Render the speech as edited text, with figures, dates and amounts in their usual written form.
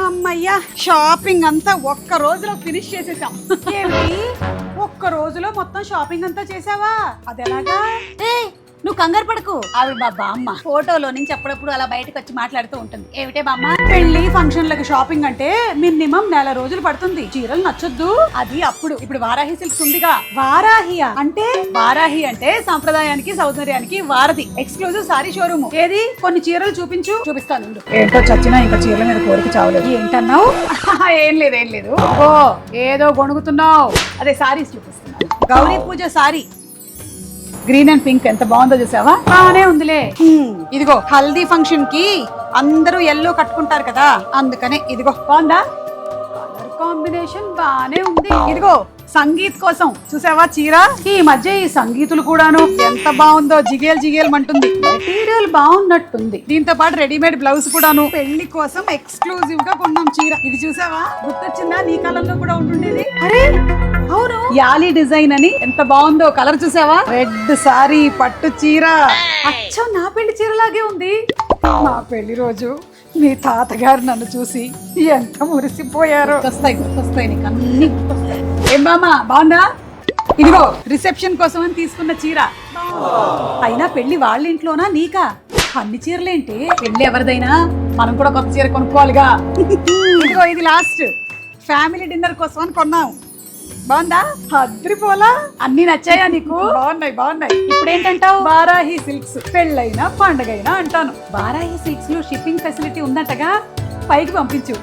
అమ్మయ్యా షాపింగ్ అంతా ఒక్క రోజులో ఫినిష్ చేసేసాం. ఏమిటి ఒక్క రోజులో మొత్తం షాపింగ్ అంతా చేసావా? అదెలాగా? నువ్వు కంగారు పడకు. ఆవిడ మా బామ్మ ఫోటోలో నుంచి అప్పుడప్పుడు అలా బయటకు వచ్చి మాట్లాడుతూ ఉంటుంది. ఏమిటే బామ్మ? పెళ్లి ఫంక్షన్లకి షాపింగ్ అంటే మినిమం 4 రోజులు పడుతుంది. చీరలు నచ్చొద్దు. అది అప్పుడు. ఇప్పుడు వారాహి సిల్క్స్ ఉందిగా. వారాహియా అంటే? వారాహి అంటే సంప్రదాయానికి సౌందర్యానికి వారధి. Exclusive sorry showroom. ఏది కొన్ని చీరలు చూపించు. చూపిస్తాను. ఏంటో చచ్చినా ఇంకా చీరల మీద కోరిక చావలేదు. ఏంటన్నావు? ఏం లేదు. ఓ ఏదో గొణుగుతున్నావు. అదే సారీస్ చూపిస్తున్నాను. గౌరీ పూజ సారీ గ్రీన్ అండ్ పింక్ ఎంత బాగుందో చూసావా? బానే ఉందిలే. ఇదిగో హల్దీ ఫంక్షన్ కి అందరూ ఎల్లో కట్టుకుంటారు కదా, అందుకనే ఇదిగో. బాగుందా? కలర్ కాంబినేషన్ బానే ఉంది. ఇదిగో సంగీత్ కోసం చూసావా చీర? ఈ మధ్య ఈ సంగీతులు కూడాను ఎంత బాగుందో, జిగేల్ అంటుంది. మెటీరియల్ బాగున్నట్టుంది. దీంతో పాటు రెడీమేడ్ బ్లౌజ్ కూడాను. పెళ్లి కోసం ఎక్స్క్లూజివ్ గా కొన్నాం చీర. ఇది చూసావా? గుర్తొచ్చిందా? నీ కలర్ లో కూడా ఉంటుండేది. అరే అవును, యాలీ డిజైన్ అని ఎంత బాగుందో. కలర్ చూసావా? రెడ్ సారీ పట్టు చీర. అచ్చం నా పెళ్లి చీరలాగే ఉంది. మా పెళ్లి రోజు మీ తాతగారు నన్ను చూసి ఎంత మురిసిపోయారో. గుర్తొస్తాయి నీకు అన్ని గుర్తొస్తాయి. ఏం బామ్మ బాగుందా? ఇదిగో రిసెప్షన్ కోసం అని తీసుకున్న చీర. అయినా పెళ్లి వాళ్ళ ఇంట్లోనా నీకా? అన్ని చీరలేంటి? పెళ్లి ఎవరిదైనా మనం కూడా కొత్త చీర కొనుక్కోవాలిగా. ఇదిగో ఇది లాస్ట్ ఫ్యామిలీ డిన్నర్ కోసం అని కొన్నాం. బాగుందా? అద్రిపోలా. అన్ని నచ్చాయా నీకు? బాగున్నాయి. ఇప్పుడు ఏంటంటావు? వారాహి సిల్క్స్ పెళ్ళైనా పండగైనా అంటాను. వారాహి సిల్క్స్ లో షిప్పింగ్ ఫెసిలిటీ ఉందంటగా. పైకి పంపించు.